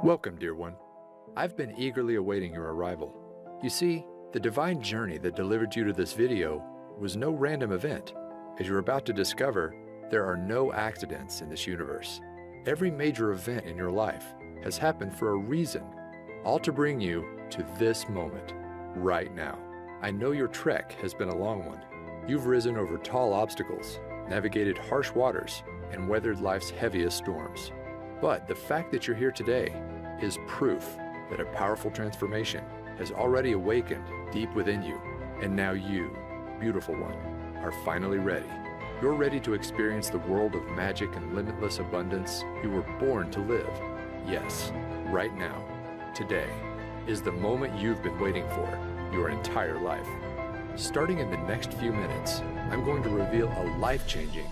Welcome, dear one. I've been eagerly awaiting your arrival. You see, the divine journey that delivered you to this video was no random event. As you're about to discover, there are no accidents in this universe. Every major event in your life has happened for a reason, all to bring you to this moment, right now. I know your trek has been a long one. You've risen over tall obstacles, navigated harsh waters, and weathered life's heaviest storms. But the fact that you're here today is proof that a powerful transformation has already awakened deep within you. And now you, beautiful one, are finally ready. You're ready to experience the world of magic and limitless abundance you were born to live. Yes, right now, today, is the moment you've been waiting for your entire life. Starting in the next few minutes, I'm going to reveal a life-changing,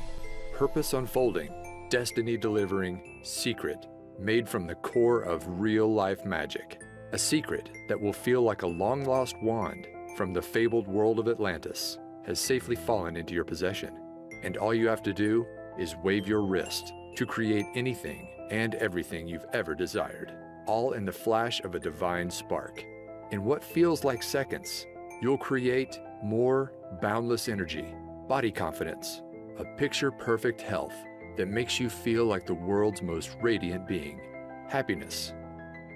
purpose-unfolding, destiny-delivering secret made from the core of real-life magic. A secret that will feel like a long-lost wand from the fabled world of Atlantis has safely fallen into your possession. And all you have to do is wave your wrist to create anything and everything you've ever desired, all in the flash of a divine spark. In what feels like seconds, you'll create more boundless energy, body confidence, a picture-perfect health that makes you feel like the world's most radiant being, happiness,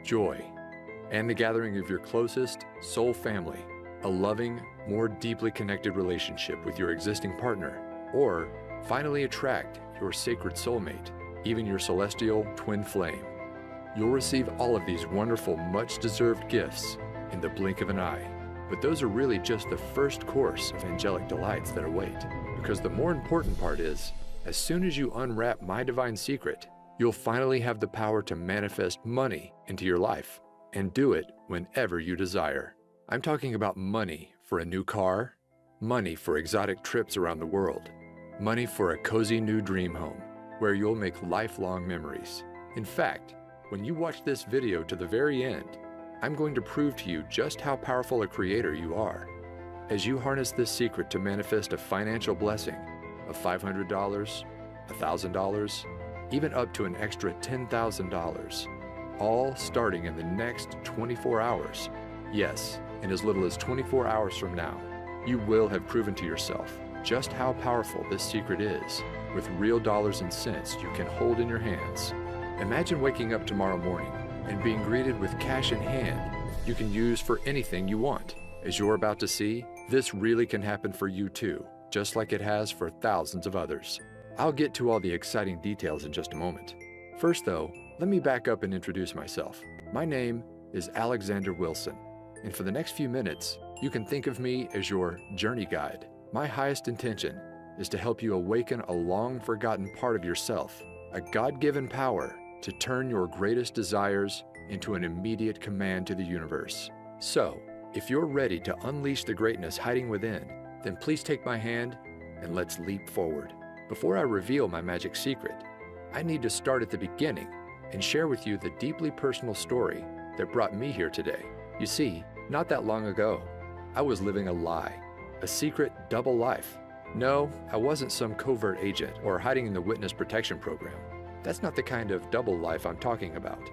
joy, and the gathering of your closest soul family, a loving, more deeply connected relationship with your existing partner, or finally attract your sacred soulmate, even your celestial twin flame. You'll receive all of these wonderful, much-deserved gifts in the blink of an eye. But those are really just the first course of angelic delights that await, because the more important part is, as soon as you unwrap my divine secret, you'll finally have the power to manifest money into your life, and do it whenever you desire. I'm talking about money for a new car, money for exotic trips around the world, money for a cozy new dream home, where you'll make lifelong memories. In fact, when you watch this video to the very end, I'm going to prove to you just how powerful a creator you are. As you harness this secret to manifest a financial blessing of $500, $1,000, even up to an extra $10,000, all starting in the next 24 hours. Yes, in as little as 24 hours from now, you will have proven to yourself just how powerful this secret is, with real dollars and cents you can hold in your hands. Imagine waking up tomorrow morning and being greeted with cash in hand you can use for anything you want. As you're about to see, this really can happen for you too, just like it has for thousands of others. I'll get to all the exciting details in just a moment. First though, let me back up and introduce myself. My name is Alexander Wilson, and for the next few minutes, you can think of me as your journey guide. My highest intention is to help you awaken a long-forgotten part of yourself, a God-given power to turn your greatest desires into an immediate command to the universe. So, if you're ready to unleash the greatness hiding within, then please take my hand and let's leap forward. Before I reveal my magic secret, I need to start at the beginning and share with you the deeply personal story that brought me here today. You see, not that long ago, I was living a lie, a secret double life. No, I wasn't some covert agent or hiding in the witness protection program. That's not the kind of double life I'm talking about.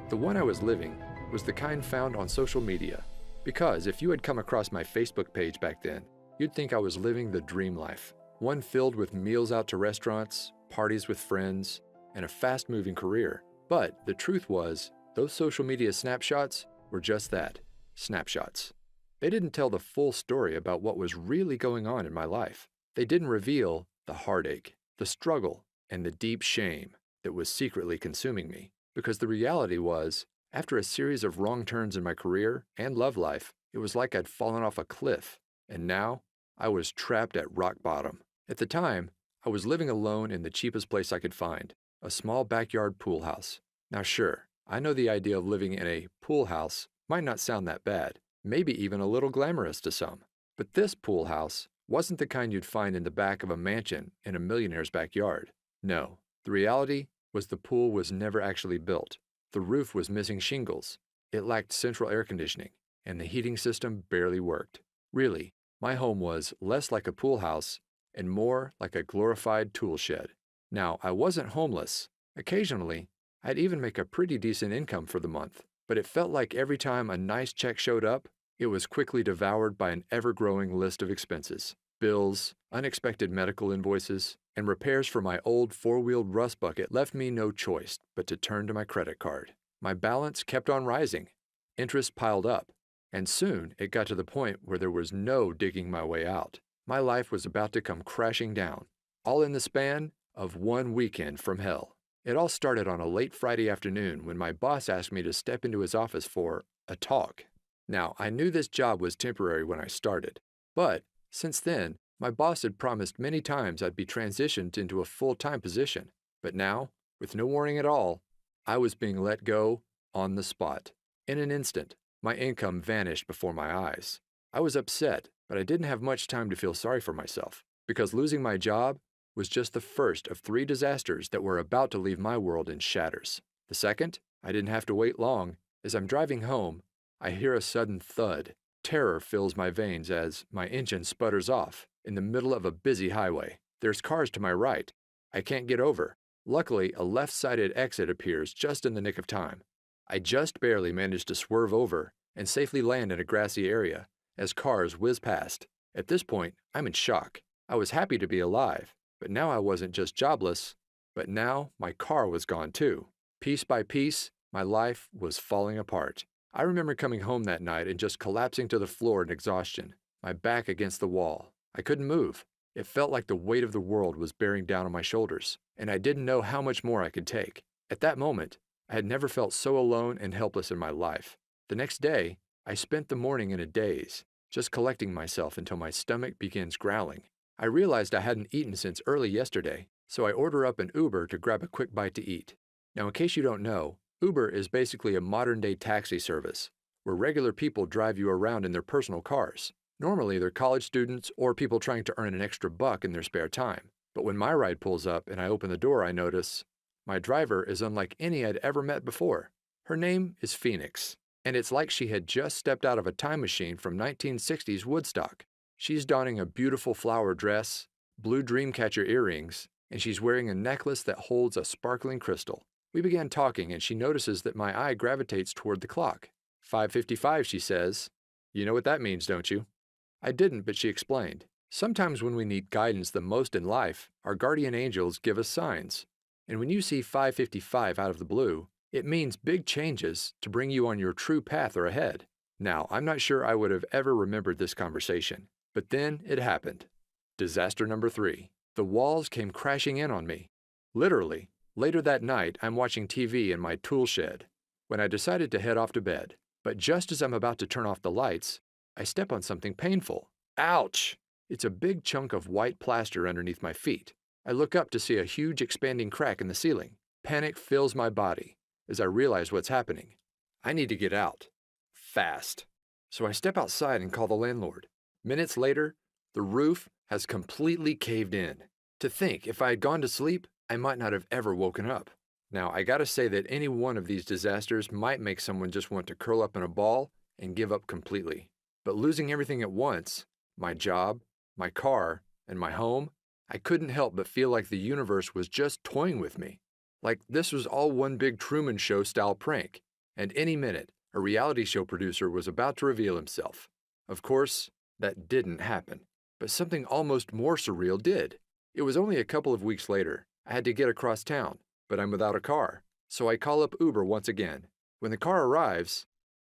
The one I was living was the kind found on social media, because if you had come across my Facebook page back then, you'd think I was living the dream life, one filled with meals out to restaurants, parties with friends, and a fast-moving career. But the truth was, those social media snapshots were just that, snapshots. They didn't tell the full story about what was really going on in my life. They didn't reveal the heartache, the struggle, and the deep shame that was secretly consuming me. Because the reality was, after a series of wrong turns in my career and love life, it was like I'd fallen off a cliff, and now I was trapped at rock bottom. At the time, I was living alone in the cheapest place I could find, a small backyard pool house. Now sure, I know the idea of living in a pool house might not sound that bad, maybe even a little glamorous to some. But this pool house wasn't the kind you'd find in the back of a mansion in a millionaire's backyard. No, the reality was the pool was never actually built. The roof was missing shingles, it lacked central air conditioning, and the heating system barely worked. Really, my home was less like a pool house and more like a glorified tool shed. Now, I wasn't homeless. Occasionally, I'd even make a pretty decent income for the month, but it felt like every time a nice check showed up, it was quickly devoured by an ever-growing list of expenses. Bills, unexpected medical invoices, and repairs for my old four-wheeled rust bucket left me no choice but to turn to my credit card. My balance kept on rising. Interest piled up, and soon it got to the point where there was no digging my way out. My life was about to come crashing down, all in the span of one weekend from hell. It all started on a late Friday afternoon when my boss asked me to step into his office for a talk. Now, I knew this job was temporary when I started, but since then, my boss had promised many times I'd be transitioned into a full-time position. But now, with no warning at all, I was being let go on the spot. In an instant, my income vanished before my eyes. I was upset, but I didn't have much time to feel sorry for myself, because losing my job was just the first of 3 disasters that were about to leave my world in shatters. The second, I didn't have to wait long. As I'm driving home, I hear a sudden thud. Terror fills my veins as my engine sputters off in the middle of a busy highway. There's cars to my right. I can't get over. Luckily, a left-sided exit appears just in the nick of time. I just barely managed to swerve over and safely land in a grassy area as cars whiz past. At this point, I'm in shock. I was happy to be alive, but now I wasn't just jobless, but now my car was gone too. Piece by piece, my life was falling apart. I remember coming home that night and just collapsing to the floor in exhaustion, my back against the wall. I couldn't move. It felt like the weight of the world was bearing down on my shoulders, and I didn't know how much more I could take. At that moment, I had never felt so alone and helpless in my life. The next day, I spent the morning in a daze, just collecting myself until my stomach begins growling. I realized I hadn't eaten since early yesterday, so I order up an Uber to grab a quick bite to eat. Now, in case you don't know, Uber is basically a modern-day taxi service, where regular people drive you around in their personal cars. Normally, they're college students or people trying to earn an extra buck in their spare time. But when my ride pulls up and I open the door, I notice my driver is unlike any I'd ever met before. Her name is Phoenix, and it's like she had just stepped out of a time machine from 1960s Woodstock. She's donning a beautiful flower dress, blue dreamcatcher earrings, and she's wearing a necklace that holds a sparkling crystal. We began talking, and she notices that my eye gravitates toward the clock. 5:55, she says. You know what that means, don't you? I didn't, but she explained. Sometimes when we need guidance the most in life, our guardian angels give us signs. And when you see 5:55 out of the blue, it means big changes to bring you on your true path or ahead. Now, I'm not sure I would have ever remembered this conversation, but then it happened. Disaster number 3. The walls came crashing in on me. Literally. Later that night, I'm watching TV in my tool shed when I decided to head off to bed. But just as I'm about to turn off the lights, I step on something painful. Ouch! It's a big chunk of white plaster underneath my feet. I look up to see a huge expanding crack in the ceiling. Panic fills my body as I realize what's happening. I need to get out. Fast. So I step outside and call the landlord. Minutes later, the roof has completely caved in. To think, if I had gone to sleep, I might not have ever woken up. Now, I gotta say that any one of these disasters might make someone just want to curl up in a ball and give up completely. But losing everything at once, my job, my car, and my home, I couldn't help but feel like the universe was just toying with me. Like this was all one big Truman Show style prank, and any minute, a reality show producer was about to reveal himself. Of course, that didn't happen, but something almost more surreal did. It was only a couple of weeks later. I had to get across town, but I'm without a car, so I call up Uber once again. When the car arrives,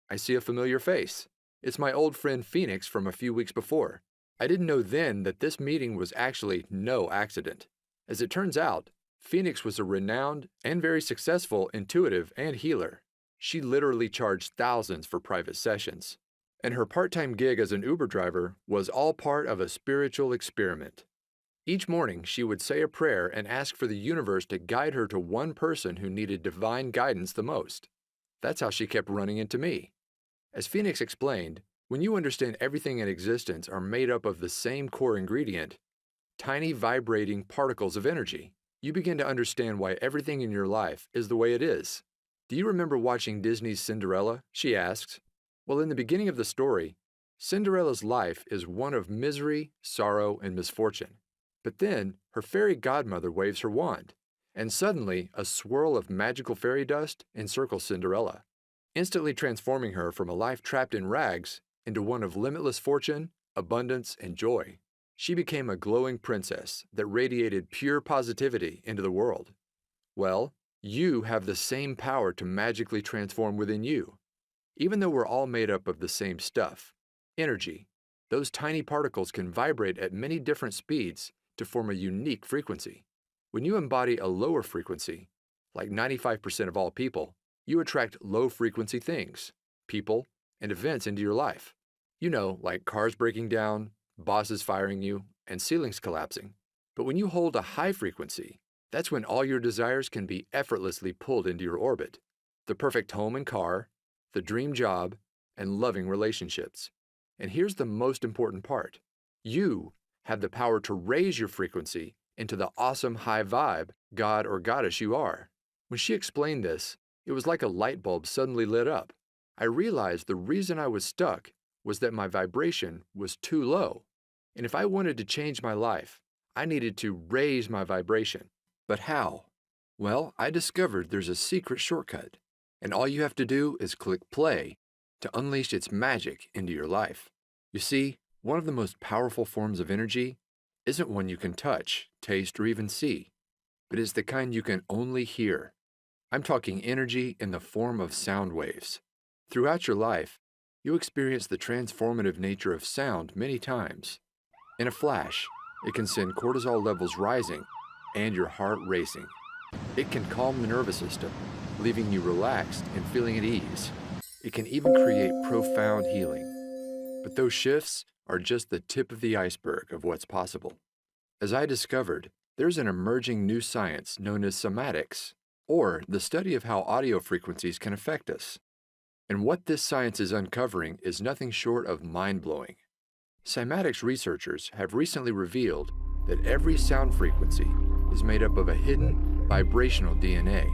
I see a familiar face. It's my old friend Phoenix from a few weeks before. I didn't know then that this meeting was actually no accident. As it turns out, Phoenix was a renowned and very successful intuitive and healer. She literally charged thousands for private sessions, and her part-time gig as an Uber driver was all part of a spiritual experiment. Each morning, she would say a prayer and ask for the universe to guide her to one person who needed divine guidance the most. That's how she kept running into me. As Phoenix explained, when you understand everything in existence are made up of the same core ingredient, tiny vibrating particles of energy, you begin to understand why everything in your life is the way it is. Do you remember watching Disney's Cinderella? She asks. Well, in the beginning of the story, Cinderella's life is one of misery, sorrow, and misfortune. But then, her fairy godmother waves her wand, And suddenly, a swirl of magical fairy dust encircles Cinderella, instantly transforming her from a life trapped in rags into one of limitless fortune, abundance, and joy. She became a glowing princess that radiated pure positivity into the world. Well, you have the same power to magically transform within you. Even though we're all made up of the same stuff, energy, those tiny particles can vibrate at many different speeds to form a unique frequency. When you embody a lower frequency, like 95% of all people, you attract low-frequency things, people, and events into your life. You know, like cars breaking down, bosses firing you, and ceilings collapsing. But when you hold a high frequency, that's when all your desires can be effortlessly pulled into your orbit. The perfect home and car, the dream job, and loving relationships. And here's the most important part. You have the power to raise your frequency into the awesome high vibe god or goddess you are. When she explained this, it was like a light bulb suddenly lit up. I realized the reason I was stuck was that my vibration was too low. And if I wanted to change my life, I needed to raise my vibration. But how? Well, I discovered there's a secret shortcut, and all you have to do is click play to unleash its magic into your life. You see, one of the most powerful forms of energy isn't one you can touch, taste, or even see, but is the kind you can only hear. I'm talking energy in the form of sound waves. Throughout your life, you experience the transformative nature of sound many times. In a flash, it can send cortisol levels rising and your heart racing. It can calm the nervous system, leaving you relaxed and feeling at ease. It can even create profound healing. But those shifts are just the tip of the iceberg of what's possible. As I discovered, there's an emerging new science known as somatics, or the study of how audio frequencies can affect us. And what this science is uncovering is nothing short of mind-blowing. Cymatics researchers have recently revealed that every sound frequency is made up of a hidden vibrational DNA.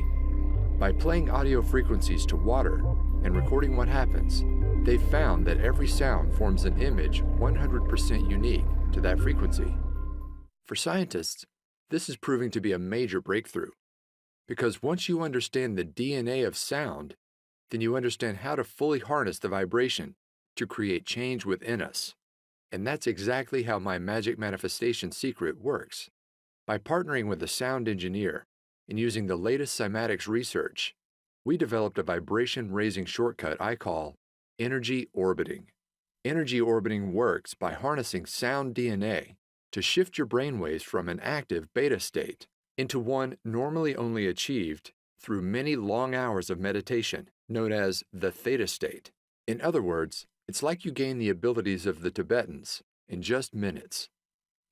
By playing audio frequencies to water and recording what happens, they've found that every sound forms an image 100% unique to that frequency. For scientists, this is proving to be a major breakthrough, because once you understand the DNA of sound, then you understand how to fully harness the vibration to create change within us. And that's exactly how my magic manifestation secret works. By partnering with a sound engineer and using the latest cymatics research, we developed a vibration-raising shortcut I call energy orbiting. Energy orbiting works by harnessing sound DNA to shift your brainwaves from an active beta state into one normally only achieved through many long hours of meditation, known as the theta state. In other words, it's like you gain the abilities of the Tibetans in just minutes.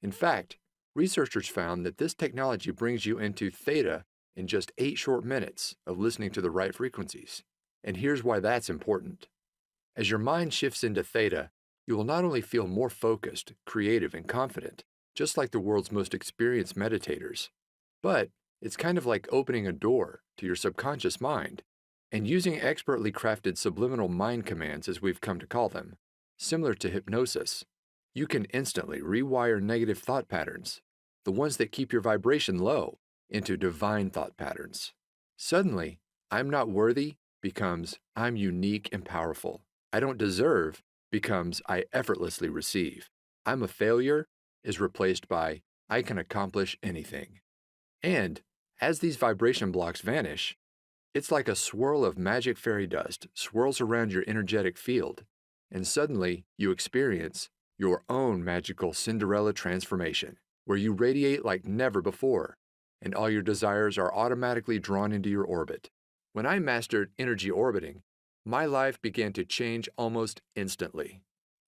In fact, researchers found that this technology brings you into theta in just 8 short minutes of listening to the right frequencies. And here's why that's important. As your mind shifts into theta, you will not only feel more focused, creative, and confident, just like the world's most experienced meditators, but it's kind of like opening a door to your subconscious mind and using expertly crafted subliminal mind commands, as we've come to call them, similar to hypnosis. You can instantly rewire negative thought patterns, the ones that keep your vibration low, into divine thought patterns. Suddenly, I'm not worthy becomes I'm unique and powerful. I don't deserve becomes I effortlessly receive. I'm a failure is replaced by I can accomplish anything. And as these vibration blocks vanish, it's like a swirl of magic fairy dust swirls around your energetic field, and suddenly you experience your own magical Cinderella transformation, where you radiate like never before, and all your desires are automatically drawn into your orbit. When I mastered energy orbiting, my life began to change almost instantly.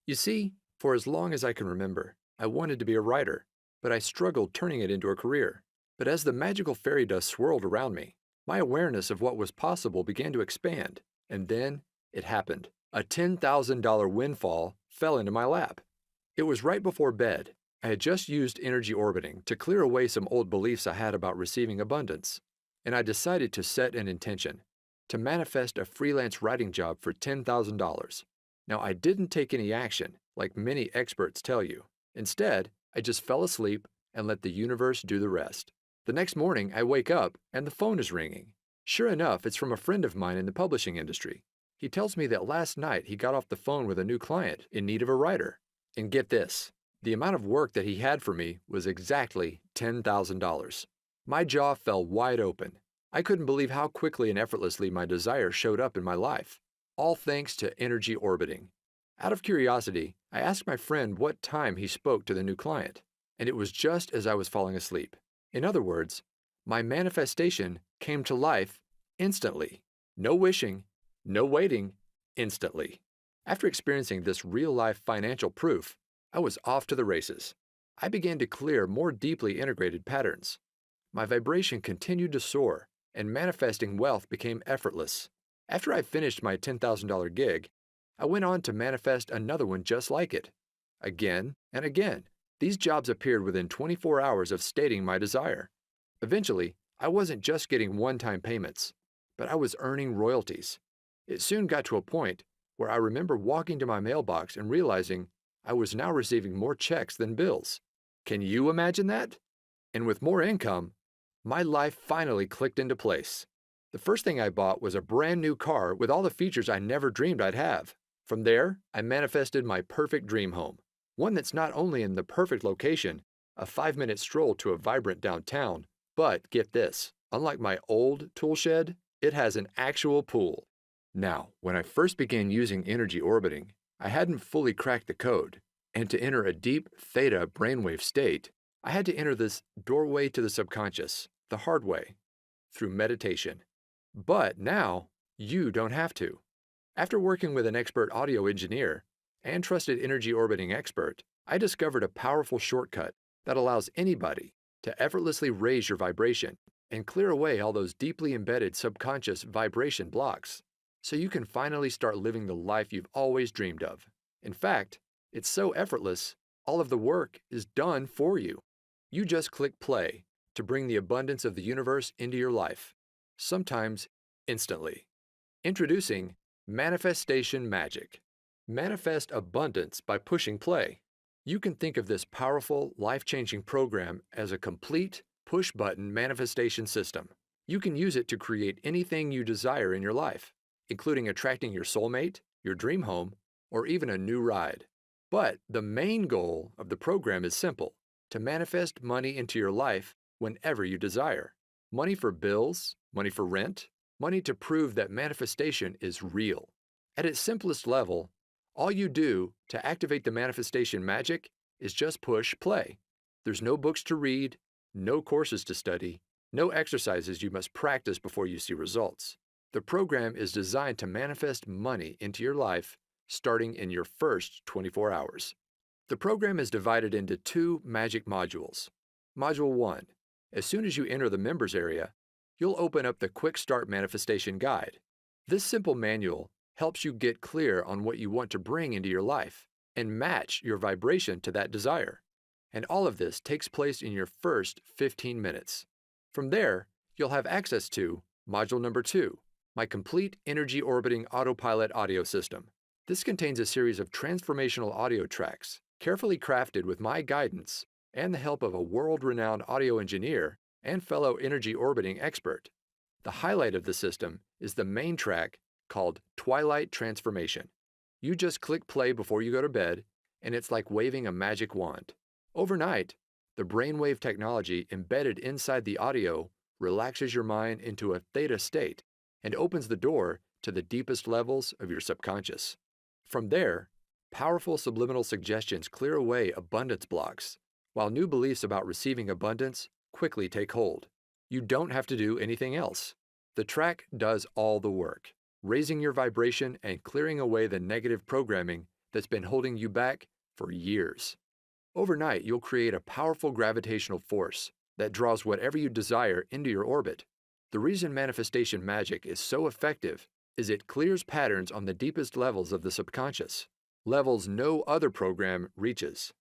You see, for as long as I can remember, I wanted to be a writer, but I struggled turning it into a career. But as the magical fairy dust swirled around me, my awareness of what was possible began to expand, and then it happened. A $10,000 windfall fell into my lap. It was right before bed. I had just used energy orbiting to clear away some old beliefs I had about receiving abundance, and I decided to set an intention to manifest a freelance writing job for $10,000. Now, I didn't take any action, like many experts tell you. Instead, I just fell asleep and let the universe do the rest. The next morning, I wake up and the phone is ringing. Sure enough, it's from a friend of mine in the publishing industry. He tells me that last night he got off the phone with a new client in need of a writer. And get this, the amount of work that he had for me was exactly $10,000. My jaw fell wide open. I couldn't believe how quickly and effortlessly my desire showed up in my life, all thanks to energy orbiting. Out of curiosity, I asked my friend what time he spoke to the new client, and it was just as I was falling asleep. In other words, my manifestation came to life instantly. No wishing, no waiting, instantly. After experiencing this real-life financial proof, I was off to the races. I began to clear more deeply integrated patterns. My vibration continued to soar, and manifesting wealth became effortless. After I finished my $10,000 gig, I went on to manifest another one just like it. Again and again, these jobs appeared within 24 hours of stating my desire. Eventually, I wasn't just getting one-time payments, but I was earning royalties. It soon got to a point where I remember walking to my mailbox and realizing I was now receiving more checks than bills. Can you imagine that? And with more income, my life finally clicked into place. The first thing I bought was a brand new car with all the features I never dreamed I'd have. From there, I manifested my perfect dream home, one that's not only in the perfect location, a 5-minute stroll to a vibrant downtown, but get this, unlike my old tool shed, it has an actual pool. Now, when I first began using energy orbiting, I hadn't fully cracked the code, and to enter a deep theta brainwave state, I had to enter this doorway to the subconscious, the hard way, through meditation. But now, you don't have to. After working with an expert audio engineer and trusted energy orbiting expert, I discovered a powerful shortcut that allows anybody to effortlessly raise your vibration and clear away all those deeply embedded subconscious vibration blocks, so you can finally start living the life you've always dreamed of. In fact, it's so effortless, all of the work is done for you. You just click play to bring the abundance of the universe into your life, sometimes instantly. Introducing Manifestation Magic. Manifest abundance by pushing play. You can think of this powerful, life-changing program as a complete, push-button manifestation system. You can use it to create anything you desire in your life, including attracting your soulmate, your dream home, or even a new ride. But the main goal of the program is simple: to manifest money into your life whenever you desire. Money for bills, money for rent, money to prove that manifestation is real. At its simplest level, all you do to activate the manifestation magic is just push play. There's no books to read, no courses to study, no exercises you must practice before you see results. The program is designed to manifest money into your life starting in your first 24 hours. The program is divided into 2 magic modules. Module 1. As soon as you enter the members area, you'll open up the Quick Start Manifestation Guide. This simple manual helps you get clear on what you want to bring into your life and match your vibration to that desire. And all of this takes place in your first 15 minutes. From there, you'll have access to Module number 2, my complete energy orbiting autopilot audio system. This contains a series of transformational audio tracks, carefully crafted with my guidance and the help of a world-renowned audio engineer and fellow energy orbiting expert. The highlight of the system is the main track called Twilight Transformation. You just click play before you go to bed, and it's like waving a magic wand. Overnight, the brainwave technology embedded inside the audio relaxes your mind into a theta state and opens the door to the deepest levels of your subconscious. From there, powerful subliminal suggestions clear away abundance blocks, while new beliefs about receiving abundance quickly take hold. You don't have to do anything else. The track does all the work, raising your vibration and clearing away the negative programming that's been holding you back for years. Overnight, you'll create a powerful gravitational force that draws whatever you desire into your orbit. The reason manifestation magic is so effective is it clears patterns on the deepest levels of the subconscious, levels no other program reaches.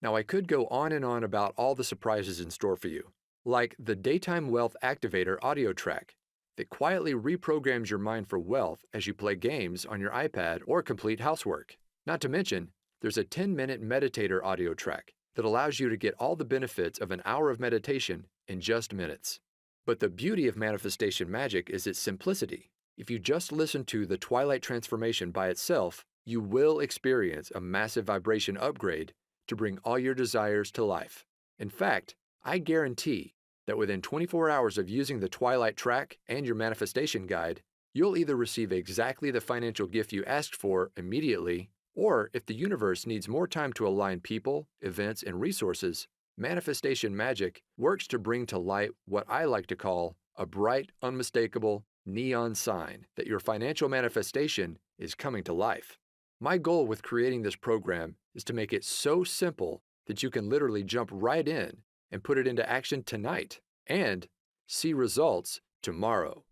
Now, I could go on and on about all the surprises in store for you, like the Daytime Wealth Activator audio track that quietly reprograms your mind for wealth as you play games on your iPad or complete housework. Not to mention, there's a 10-minute meditator audio track that allows you to get all the benefits of an hour of meditation in just minutes. But the beauty of manifestation magic is its simplicity. If you just listen to the Twilight Transformation by itself, you will experience a massive vibration upgrade to bring all your desires to life. In fact, I guarantee that within 24 hours of using the Twilight track and your manifestation guide, you'll either receive exactly the financial gift you asked for immediately, or if the universe needs more time to align people, events, and resources, manifestation magic works to bring to light what I like to call a bright, unmistakable neon sign that your financial manifestation is coming to life. My goal with creating this program is to make it so simple that you can literally jump right in and put it into action tonight and see results tomorrow.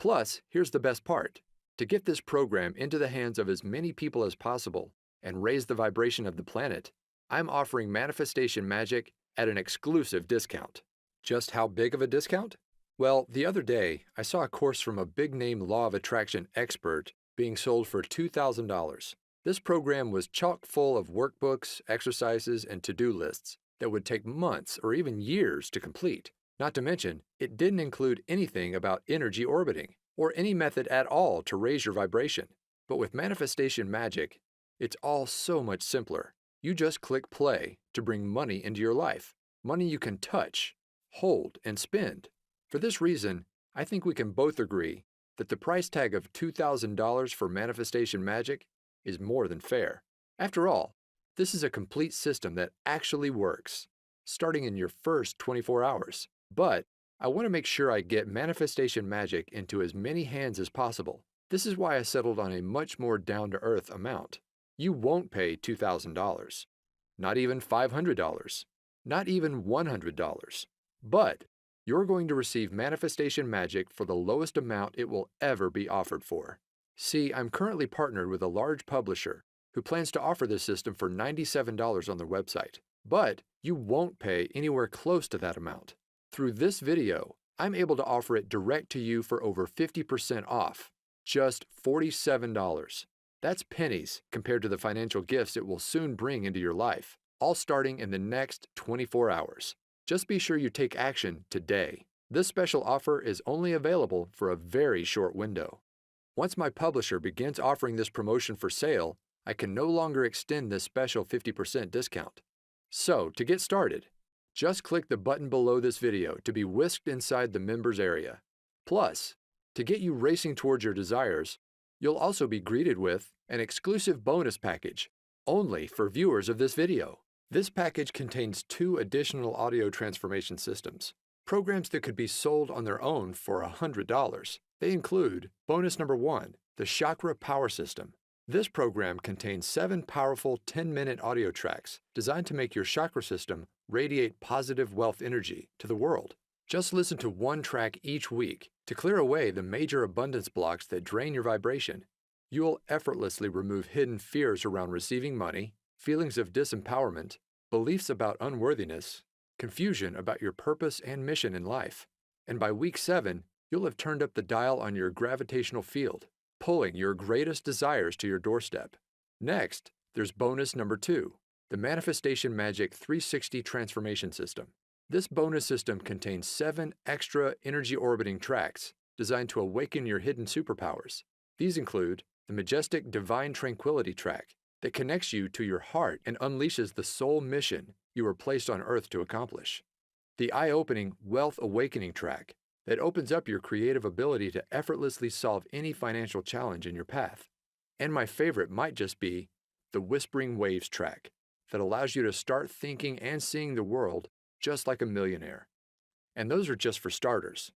Plus, here's the best part. To get this program into the hands of as many people as possible and raise the vibration of the planet, I'm offering manifestation magic at an exclusive discount. Just how big of a discount? Well, the other day, I saw a course from a big-name law of attraction expert being sold for $2,000. This program was chock full of workbooks, exercises, and to-do lists that would take months or even years to complete. Not to mention, it didn't include anything about energy orbiting or any method at all to raise your vibration. But with manifestation magic, it's all so much simpler. You just click play to bring money into your life, money you can touch, hold, and spend. For this reason, I think we can both agree that the price tag of $2,000 for manifestation magic is more than fair. After all, this is a complete system that actually works, starting in your first 24 hours. But I want to make sure I get manifestation magic into as many hands as possible. This is why I settled on a much more down-to-earth amount. You won't pay $2,000, not even $500, not even $100. But you're going to receive manifestation magic for the lowest amount it will ever be offered for. See, I'm currently partnered with a large publisher who plans to offer this system for $97 on their website. But you won't pay anywhere close to that amount. Through this video, I'm able to offer it direct to you for over 50% off, just $47. That's pennies compared to the financial gifts it will soon bring into your life, all starting in the next 24 hours. Just be sure you take action today. This special offer is only available for a very short window. Once my publisher begins offering this promotion for sale, I can no longer extend this special 50% discount. So, to get started, just click the button below this video to be whisked inside the members area. Plus, to get you racing towards your desires, you'll also be greeted with an exclusive bonus package, only for viewers of this video. This package contains 2 additional audio transformation systems, programs that could be sold on their own for $100. They include bonus number 1, the Chakra Power System. This program contains 7 powerful 10-minute audio tracks designed to make your chakra system radiate positive wealth energy to the world. Just listen to 1 track each week to clear away the major abundance blocks that drain your vibration. You will effortlessly remove hidden fears around receiving money, feelings of disempowerment, beliefs about unworthiness, confusion about your purpose and mission in life. And by week 7, you'll have turned up the dial on your gravitational field, pulling your greatest desires to your doorstep. Next, there's bonus number 2, the Manifestation Magic 360 Transformation System. This bonus system contains 7 extra energy orbiting tracks designed to awaken your hidden superpowers. These include the majestic Divine Tranquility track that connects you to your heart and unleashes the soul mission you were placed on Earth to accomplish. The eye-opening Wealth Awakening track that opens up your creative ability to effortlessly solve any financial challenge in your path. And my favorite might just be the Whispering Waves track that allows you to start thinking and seeing the world just like a millionaire. And those are just for starters.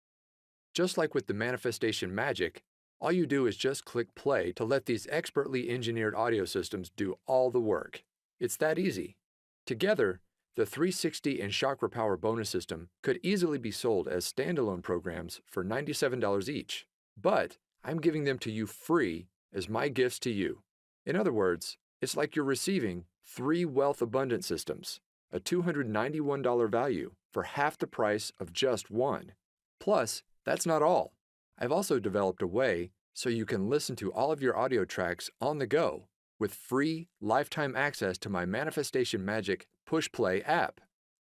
Just like with the manifestation magic, all you do is just click play to let these expertly engineered audio systems do all the work. It's that easy. Together, the 360 and Chakra Power bonus system could easily be sold as standalone programs for $97 each, but I'm giving them to you free as my gifts to you. In other words, it's like you're receiving 3 wealth abundance systems, a $291 value for half the price of just 1. Plus, that's not all. I've also developed a way so you can listen to all of your audio tracks on the go with free lifetime access to my Manifestation Magic Push Play app.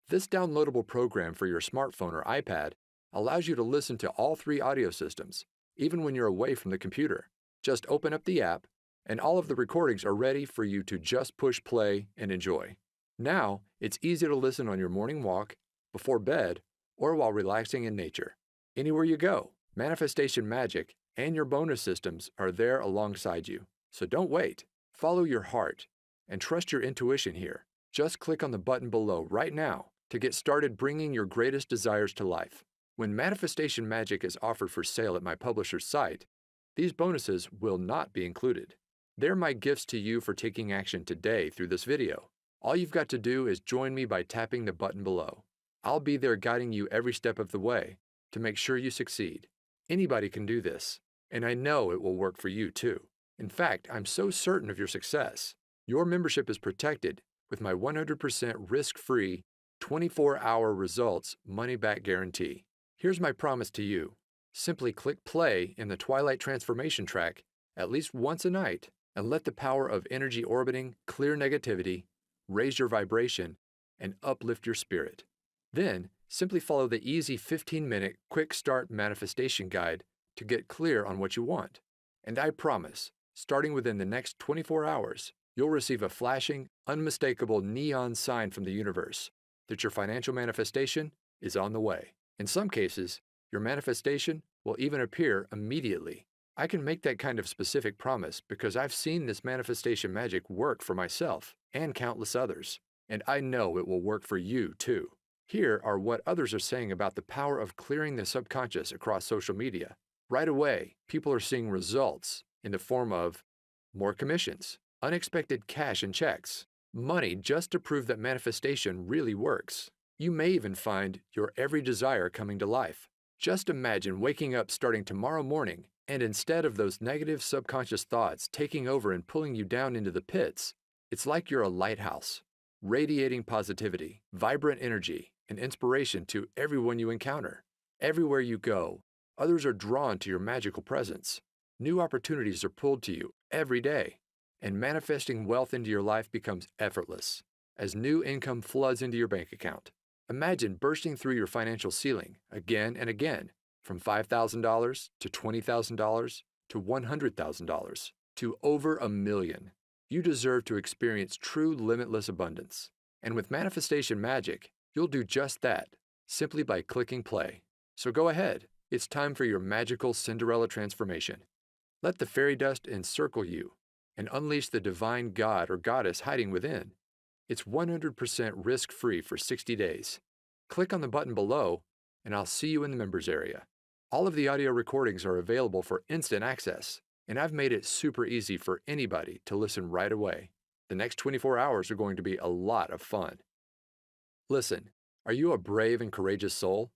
This downloadable program for your smartphone or iPad allows you to listen to all 3 audio systems, even when you're away from the computer. Just open up the app, and all of the recordings are ready for you to just push play and enjoy. Now, it's easy to listen on your morning walk, before bed, or while relaxing in nature. Anywhere you go, Manifestation Magic and your bonus systems are there alongside you. So don't wait. Follow your heart and trust your intuition here. Just click on the button below right now to get started bringing your greatest desires to life. When Manifestation Magic is offered for sale at my publisher's site, these bonuses will not be included. They're my gifts to you for taking action today through this video. All you've got to do is join me by tapping the button below. I'll be there guiding you every step of the way to make sure you succeed. Anybody can do this, and I know it will work for you too. In fact, I'm so certain of your success. Your membership is protected with my 100% risk-free, 24-hour results money-back guarantee. Here's my promise to you. Simply click play in the Twilight Transformation track at least once a night and let the power of energy orbiting clear negativity, raise your vibration, and uplift your spirit. Then, simply follow the easy 15-minute quick start manifestation guide to get clear on what you want. And I promise, starting within the next 24 hours, you'll receive a flashing, unmistakable neon sign from the universe that your financial manifestation is on the way. In some cases, your manifestation will even appear immediately. I can make that kind of specific promise because I've seen this manifestation magic work for myself and countless others, and I know it will work for you too. Here are what others are saying about the power of clearing the subconscious across social media. Right away, people are seeing results in the form of more commissions, unexpected cash and checks, money just to prove that manifestation really works. You may even find your every desire coming to life. Just imagine waking up starting tomorrow morning, and instead of those negative subconscious thoughts taking over and pulling you down into the pits, it's like you're a lighthouse, radiating positivity, vibrant energy, and inspiration to everyone you encounter. Everywhere you go, others are drawn to your magical presence. New opportunities are pulled to you every day, and manifesting wealth into your life becomes effortless as new income floods into your bank account. Imagine bursting through your financial ceiling again and again, from $5,000 to $20,000 to $100,000 to over $1 million. You deserve to experience true limitless abundance. And with Manifestation Magic, you'll do just that, simply by clicking play. So go ahead, it's time for your magical Cinderella transformation. Let the fairy dust encircle you and unleash the divine god or goddess hiding within. It's 100% risk-free for 60 days. Click on the button below, and I'll see you in the members area. All of the audio recordings are available for instant access, and I've made it super easy for anybody to listen right away. The next 24 hours are going to be a lot of fun. Listen, are you a brave and courageous soul?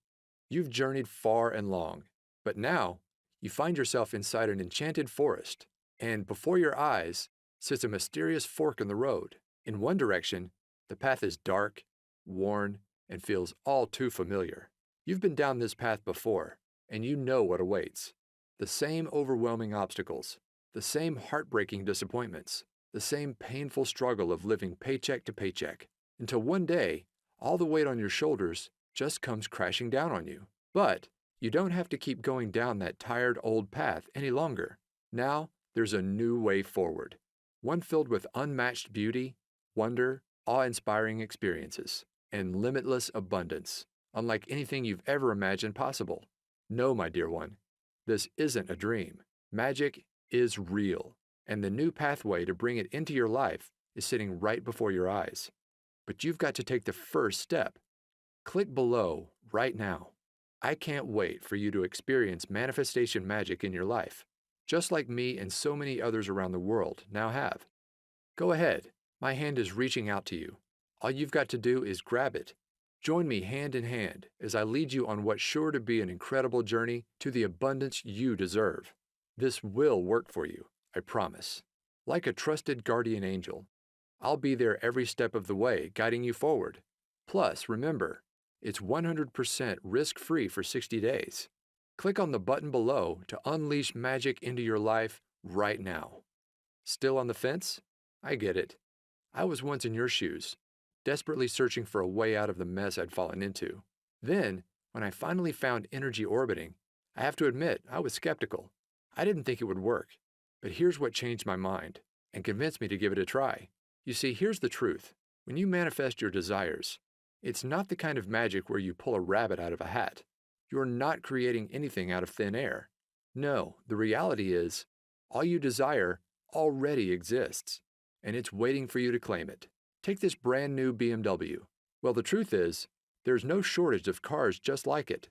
You've journeyed far and long, but now you find yourself inside an enchanted forest, and before your eyes sits a mysterious fork in the road. In one direction, the path is dark, worn, and feels all too familiar. You've been down this path before, and you know what awaits. The same overwhelming obstacles, the same heartbreaking disappointments, the same painful struggle of living paycheck to paycheck, until one day, all the weight on your shoulders just comes crashing down on you. But you don't have to keep going down that tired old path any longer. Now, there's a new way forward, one filled with unmatched beauty, wonder, awe-inspiring experiences, and limitless abundance, unlike anything you've ever imagined possible. No, my dear one, this isn't a dream. Magic is real, and the new pathway to bring it into your life is sitting right before your eyes. But you've got to take the first step. Click below right now. I can't wait for you to experience manifestation magic in your life, just like me and so many others around the world now have. Go ahead. My hand is reaching out to you. All you've got to do is grab it. Join me hand in hand as I lead you on what's sure to be an incredible journey to the abundance you deserve. This will work for you, I promise. Like a trusted guardian angel, I'll be there every step of the way, guiding you forward. Plus, remember, it's 100% risk-free for 60 days. Click on the button below to unleash magic into your life right now. Still on the fence? I get it. I was once in your shoes, desperately searching for a way out of the mess I'd fallen into. Then, when I finally found energy orbiting, I have to admit I was skeptical. I didn't think it would work. But here's what changed my mind and convinced me to give it a try. You see, here's the truth. When you manifest your desires, it's not the kind of magic where you pull a rabbit out of a hat. You're not creating anything out of thin air. No, the reality is, all you desire already exists, and it's waiting for you to claim it. Take this brand new BMW. Well, the truth is, there's no shortage of cars just like it.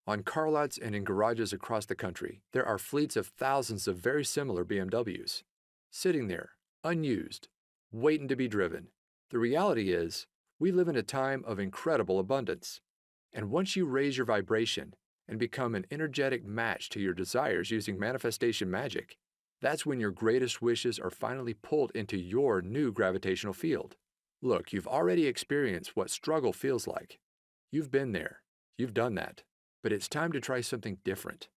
On car lots and in garages across the country, there are fleets of thousands of very similar BMWs, sitting there, unused, waiting to be driven. The reality is, we live in a time of incredible abundance. And once you raise your vibration and become an energetic match to your desires using manifestation magic, that's when your greatest wishes are finally pulled into your new gravitational field. Look, you've already experienced what struggle feels like. You've been there. You've done that. But it's time to try something different.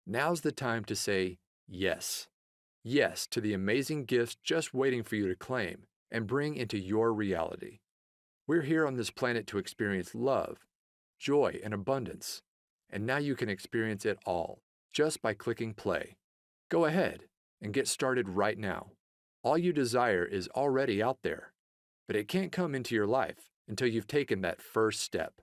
Now's the time to say yes. Yes to the amazing gifts just waiting for you to claim and bring into your reality. We're here on this planet to experience love, joy, and abundance. And now you can experience it all just by clicking play. Go ahead and get started right now. All you desire is already out there, but it can't come into your life until you've taken that first step.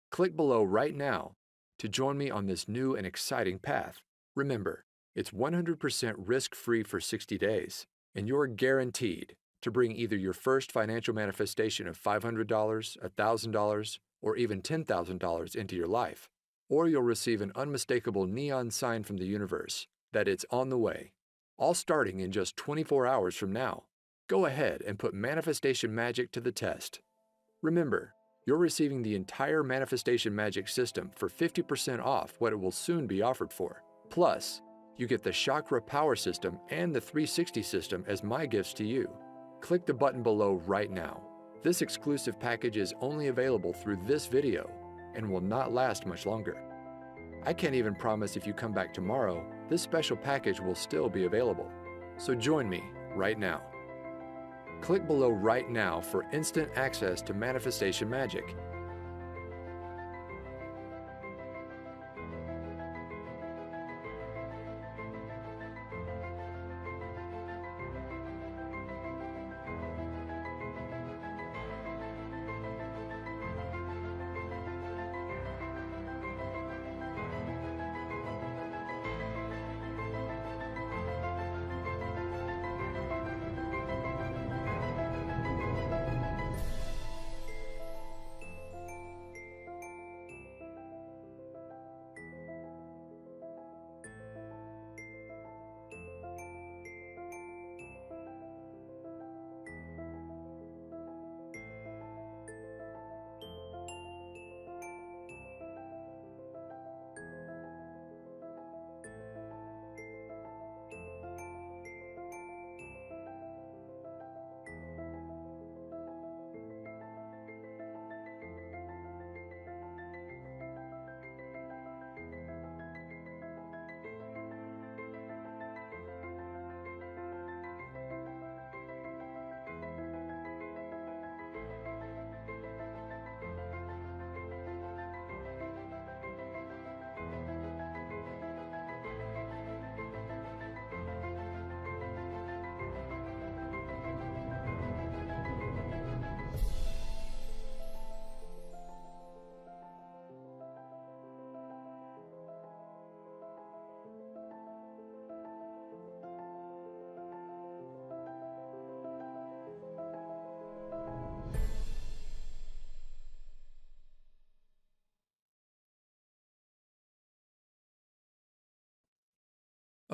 Click below right now to join me on this new and exciting path. Remember, it's 100% risk-free for 60 days, and you're guaranteed to bring either your first financial manifestation of $500, $1,000, or even $10,000 into your life, or you'll receive an unmistakable neon sign from the universe that it's on the way, all starting in just 24 hours from now. Go ahead and put manifestation magic to the test. Remember, you're receiving the entire manifestation magic system for 50% off what it will soon be offered for. Plus, you get the chakra power system and the 360 system as my gifts to you. Click the button below right now. This exclusive package is only available through this video and will not last much longer. I can't even promise if you come back tomorrow, this special package will still be available. So join me right now. Click below right now for instant access to manifestation magic.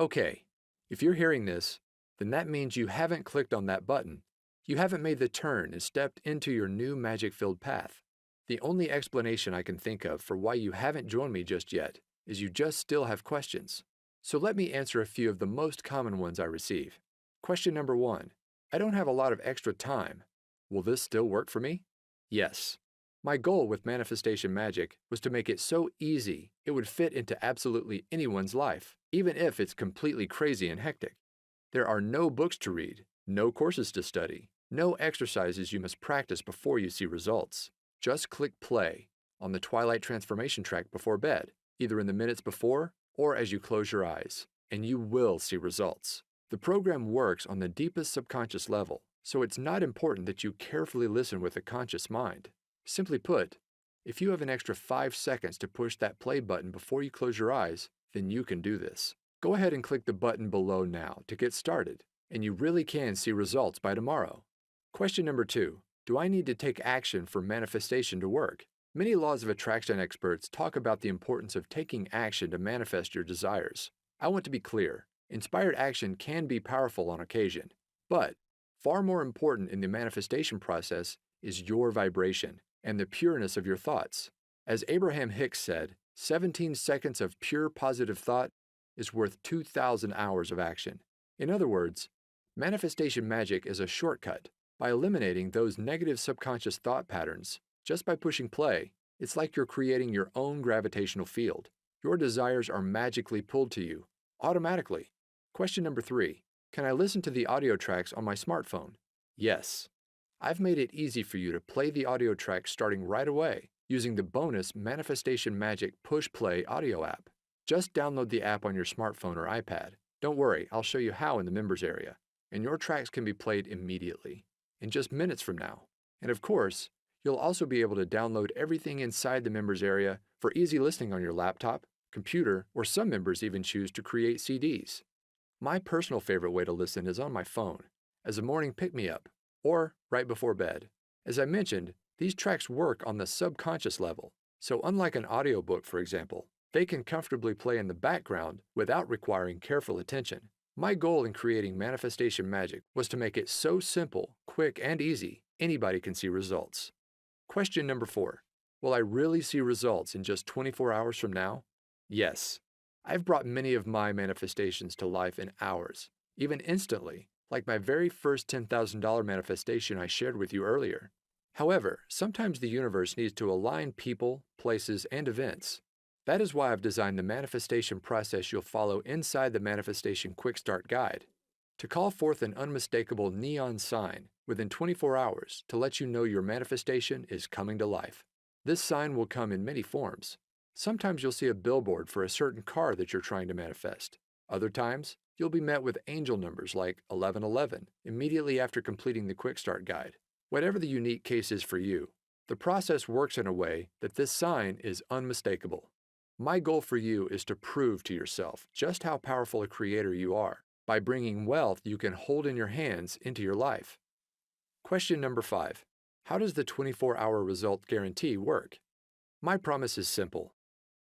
Okay, if you're hearing this, then that means you haven't clicked on that button. You haven't made the turn and stepped into your new magic-filled path. The only explanation I can think of for why you haven't joined me just yet is you just still have questions. So let me answer a few of the most common ones I receive. Question number 1. I don't have a lot of extra time. Will this still work for me? Yes. My goal with manifestation magic was to make it so easy it would fit into absolutely anyone's life, even if it's completely crazy and hectic. There are no books to read, no courses to study, No exercises you must practice before you see results. Just click play on the Twilight transformation track before bed, either in the minutes before or as you close your eyes, and you will see results. The program works on the deepest subconscious level, so it's not important that you carefully listen with a conscious mind. Simply put, if you have an extra 5 seconds to push that play button before you close your eyes, then you can do this. Go ahead and click the button below now to get started, and you really can see results by tomorrow. Question number 2. Do I need to take action for manifestation to work? Many laws of attraction experts talk about the importance of taking action to manifest your desires. I want to be clear. Inspired action can be powerful on occasion, but far more important in the manifestation process is your vibration and the pureness of your thoughts. As Abraham Hicks said, 17 seconds of pure positive thought is worth 2,000 hours of action. In other words, manifestation magic is a shortcut. By eliminating those negative subconscious thought patterns, just by pushing play, it's like you're creating your own gravitational field. Your desires are magically pulled to you, automatically. Question number 3. Can I listen to the audio tracks on my smartphone? Yes. I've made it easy for you to play the audio tracks starting right away using the bonus Manifestation Magic Push Play audio app. Just download the app on your smartphone or iPad. Don't worry, I'll show you how in the members area, and your tracks can be played immediately, in just minutes from now. And of course, you'll also be able to download everything inside the members area for easy listening on your laptop, computer, or some members even choose to create CDs. My personal favorite way to listen is on my phone, as a morning pick-me-up, or right before bed. As I mentioned, these tracks work on the subconscious level, so unlike an audiobook, for example, they can comfortably play in the background without requiring careful attention. My goal in creating Manifestation Magic was to make it so simple, quick, and easy, anybody can see results. Question number 4. Will I really see results in just 24 hours from now? Yes. I've brought many of my manifestations to life in hours, even instantly, like my very first $10,000 manifestation I shared with you earlier. However, sometimes the universe needs to align people, places, and events. That is why I've designed the manifestation process you'll follow inside the Manifestation Quick Start Guide. To call forth an unmistakable neon sign within 24 hours to let you know your manifestation is coming to life. This sign will come in many forms. Sometimes you'll see a billboard for a certain car that you're trying to manifest. Other times, you'll be met with angel numbers like 1111 immediately after completing the Quick Start Guide. Whatever the unique case is for you, the process works in a way that this sign is unmistakable. My goal for you is to prove to yourself just how powerful a creator you are by bringing wealth you can hold in your hands into your life. Question number 5. How does the 24-hour result guarantee work? My promise is simple.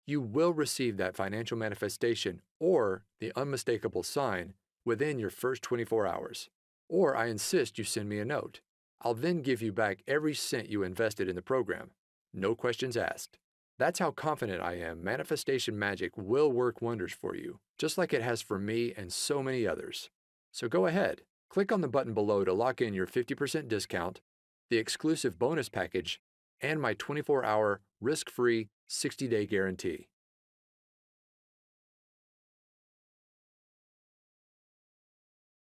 You will receive that financial manifestation or the unmistakable sign within your first 24 hours. Or I insist you send me a note. I'll then give you back every cent you invested in the program. No questions asked. That's how confident I am Manifestation Magic will work wonders for you, just like it has for me and so many others. So go ahead, click on the button below to lock in your 50% discount, the exclusive bonus package, and my 24-hour risk-free 60-day guarantee.